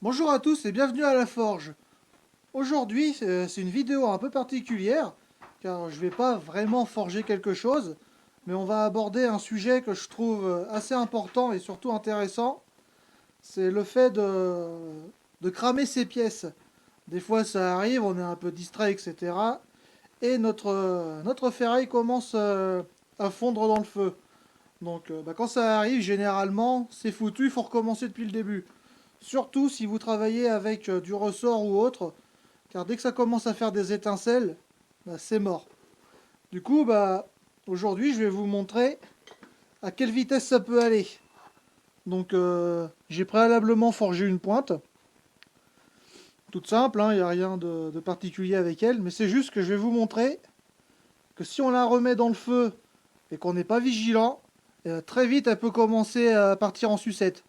Bonjour à tous et bienvenue à la forge. Aujourd'hui, c'est une vidéo un peu particulière, car je vais pas vraiment forger quelque chose, mais on va aborder un sujet que je trouve assez important et surtout intéressant. C'est le fait de cramer ses pièces. Des fois ça arrive, on est un peu distrait, etc. Et notre ferraille commence à fondre dans le feu. Donc quand ça arrive, généralement, c'est foutu, il faut recommencer depuis le début. Surtout si vous travaillez avec du ressort ou autre, car dès que ça commence à faire des étincelles, bah, c'est mort. Du coup, aujourd'hui, je vais vous montrer à quelle vitesse ça peut aller. Donc, j'ai préalablement forgé une pointe. Toute simple, il n'y a rien de particulier avec elle, mais c'est juste que je vais vous montrer que si on la remet dans le feu et qu'on n'est pas vigilant, très vite elle peut commencer à partir en sucette.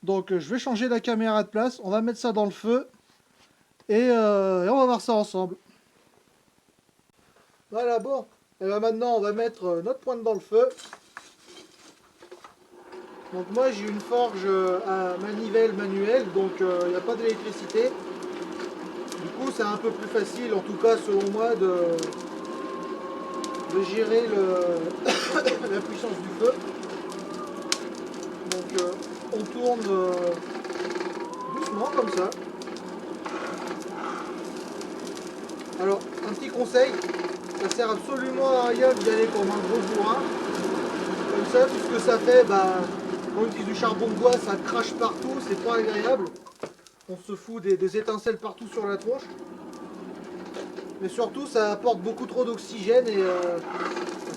Donc, je vais changer la caméra de place, on va mettre ça dans le feu et on va voir ça ensemble. Voilà, bon. Et bien maintenant, on va mettre notre pointe dans le feu. Donc moi, j'ai une forge à manivelle manuelle, donc il n'y a pas d'électricité. Du coup, c'est un peu plus facile, en tout cas selon moi, de gérer la puissance du feu. Donc on tourne doucement comme ça. Alors, un petit conseil, ça sert absolument à rien d'y aller comme un gros bourrin. Comme ça, tout ce que ça fait, quand on utilise du charbon de bois, ça crache partout, c'est pas agréable. On se fout des étincelles partout sur la tronche. Mais surtout, ça apporte beaucoup trop d'oxygène et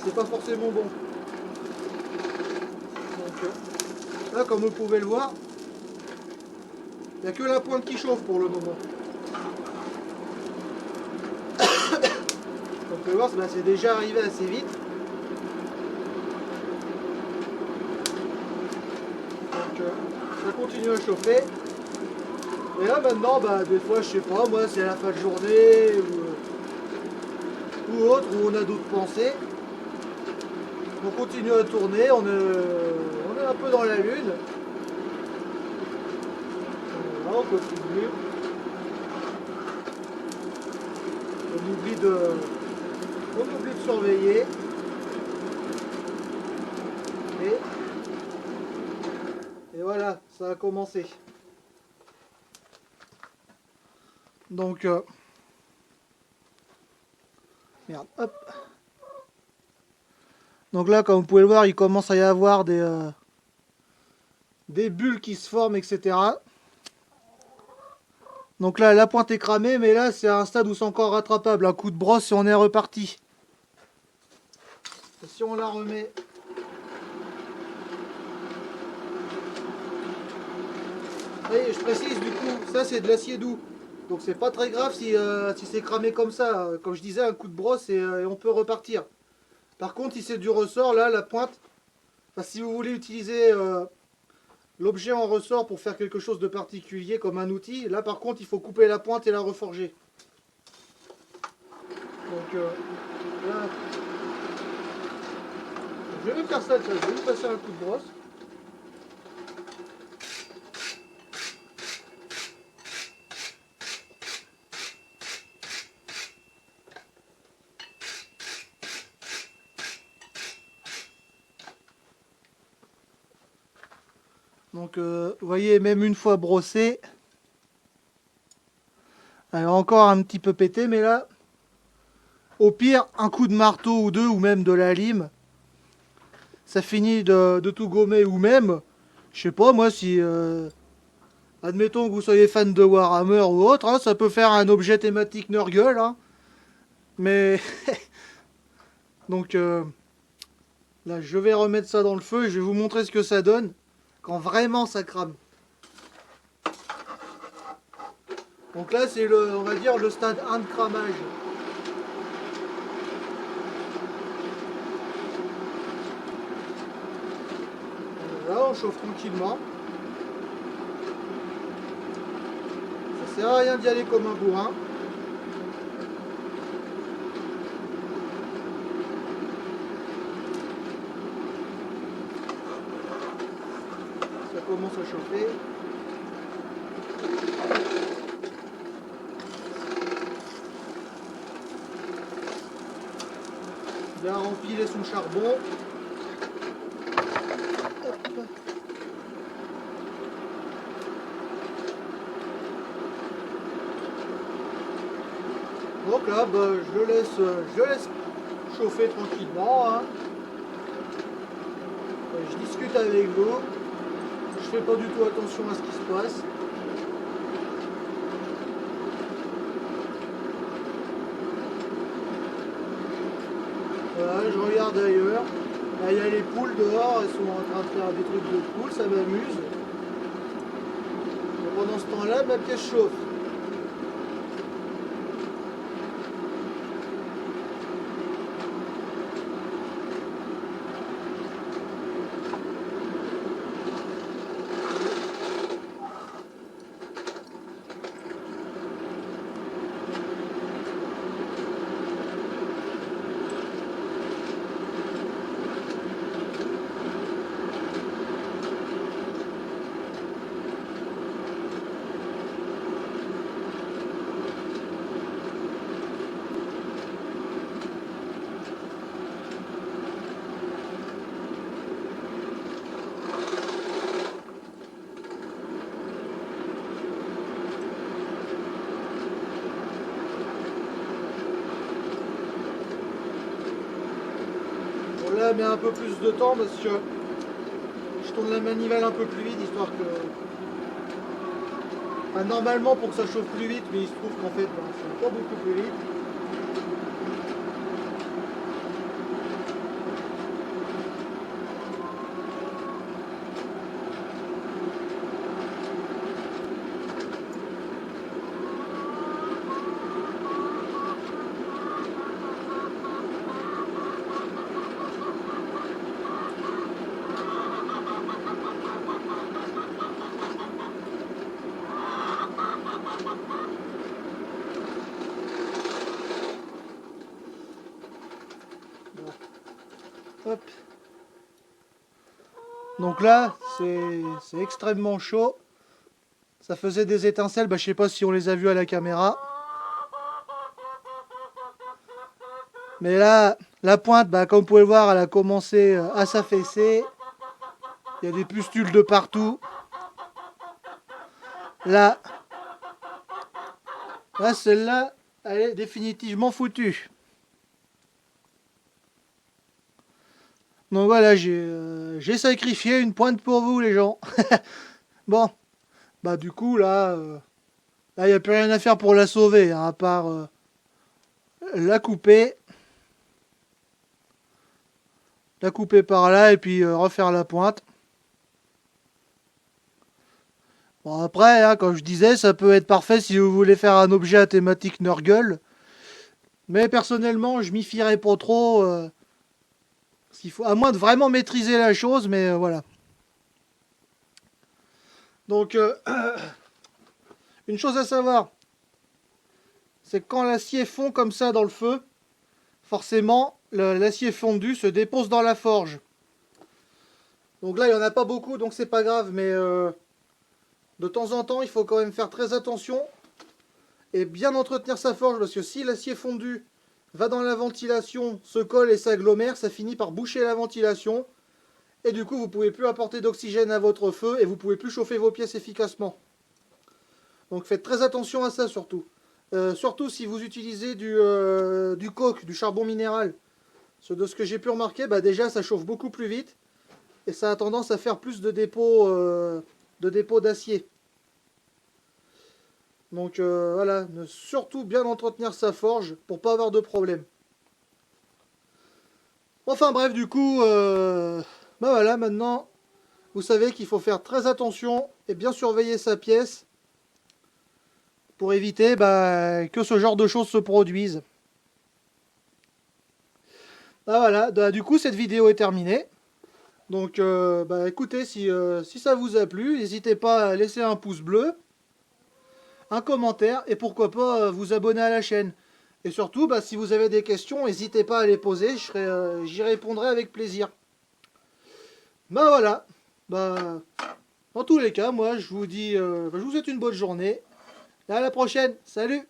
c'est pas forcément bon. Donc là, comme vous pouvez le voir, il n'y a que la pointe qui chauffe pour le moment. Comme vous pouvez voir, c'est déjà arrivé assez vite. Donc ça continue à chauffer. Et là maintenant, des fois, je sais pas, moi c'est la fin de journée ou autre, où on a d'autres pensées. On continue à tourner, on est un peu dans la lune. Voilà, on continue. On oublie de surveiller. Et voilà, ça a commencé. Donc, merde, hop. Donc là, comme vous pouvez le voir, il commence à y avoir des bulles qui se forment, etc. Donc là, la pointe est cramée, mais là, c'est à un stade où c'est encore rattrapable. Un coup de brosse et on est reparti. Et si on la remet... Oui, je précise, du coup, ça c'est de l'acier doux. Donc c'est pas très grave si c'est cramé comme ça. Comme je disais, un coup de brosse et on peut repartir. Par contre, si c'est du ressort, là, la pointe, enfin, si vous voulez utiliser l'objet en ressort pour faire quelque chose de particulier comme un outil, là par contre, il faut couper la pointe et la reforger. Donc là, je vais faire ça, je vais lui passer un coup de brosse. Donc vous voyez, même une fois brossé, elle est encore un petit peu pété, mais là, au pire, un coup de marteau ou deux, ou même de la lime, ça finit de tout gommer. Ou même, je sais pas moi, si admettons que vous soyez fan de Warhammer ou autre, ça peut faire un objet thématique Nurgle, mais donc là, je vais remettre ça dans le feu et je vais vous montrer ce que ça donne quand vraiment ça crame. Donc là, c'est on va dire, le stade 1 de cramage. Là, on chauffe tranquillement. Ça sert à rien d'y aller comme un bourrin. Ça commence à chauffer. Bien empiler son charbon. Hop. Donc là, bah, je le laisse chauffer tranquillement. Hein. Je discute avec vous. Je fais pas du tout attention à ce qui se passe. Voilà, je regarde ailleurs. Là, il y a les poules dehors, elles sont en train de faire des trucs de poules, ça m'amuse. Pendant ce temps-là, ma pièce chauffe. Bon, là, met un peu plus de temps parce que je tourne la manivelle un peu plus vite, histoire que... Enfin, normalement pour que ça chauffe plus vite, mais il se trouve qu'en fait, ben, ça va pas beaucoup plus vite. Hop. Donc là, c'est extrêmement chaud. Ça faisait des étincelles, bah, je sais pas si on les a vues à la caméra. Mais là, la pointe, bah, comme vous pouvez le voir, elle a commencé à s'affaisser. Il y a des pustules de partout. Là, celle-là, elle est définitivement foutue. Donc voilà, j'ai sacrifié une pointe pour vous, les gens. Bon, bah du coup, là, il n'y a plus rien à faire pour la sauver, hein, à part la couper. La couper par là et puis refaire la pointe. Bon après, hein, comme je disais, ça peut être parfait si vous voulez faire un objet à thématique Nurgle. Mais personnellement, je m'y fierais pas trop. Parce qu'il faut, à moins de vraiment maîtriser la chose, mais voilà. Donc, une chose à savoir, c'est que quand l'acier fond comme ça dans le feu, forcément, l'acier fondu se dépose dans la forge. Donc là, il n'y en a pas beaucoup, donc c'est pas grave, mais de temps en temps, il faut quand même faire très attention et bien entretenir sa forge, parce que si l'acier fondu va dans la ventilation, se colle et s'agglomère, ça finit par boucher la ventilation, et du coup, vous ne pouvez plus apporter d'oxygène à votre feu, et vous ne pouvez plus chauffer vos pièces efficacement. Donc faites très attention à ça surtout. Surtout si vous utilisez du coke, du charbon minéral. De ce que j'ai pu remarquer, bah déjà ça chauffe beaucoup plus vite et ça a tendance à faire plus de dépôts d'acier. Donc voilà, surtout bien entretenir sa forge pour pas avoir de problème. Enfin bref, du coup, bah voilà, maintenant vous savez qu'il faut faire très attention et bien surveiller sa pièce pour éviter bah, que ce genre de choses se produisent. Ah voilà, bah, du coup cette vidéo est terminée. Donc bah, écoutez, si ça vous a plu, n'hésitez pas à laisser un pouce bleu, un commentaire et pourquoi pas vous abonner à la chaîne. Et surtout, bah, si vous avez des questions, n'hésitez pas à les poser, j'y répondrai avec plaisir. Bah voilà, bah, dans tous les cas, moi je vous dis, je vous souhaite une bonne journée. Et à la prochaine, salut!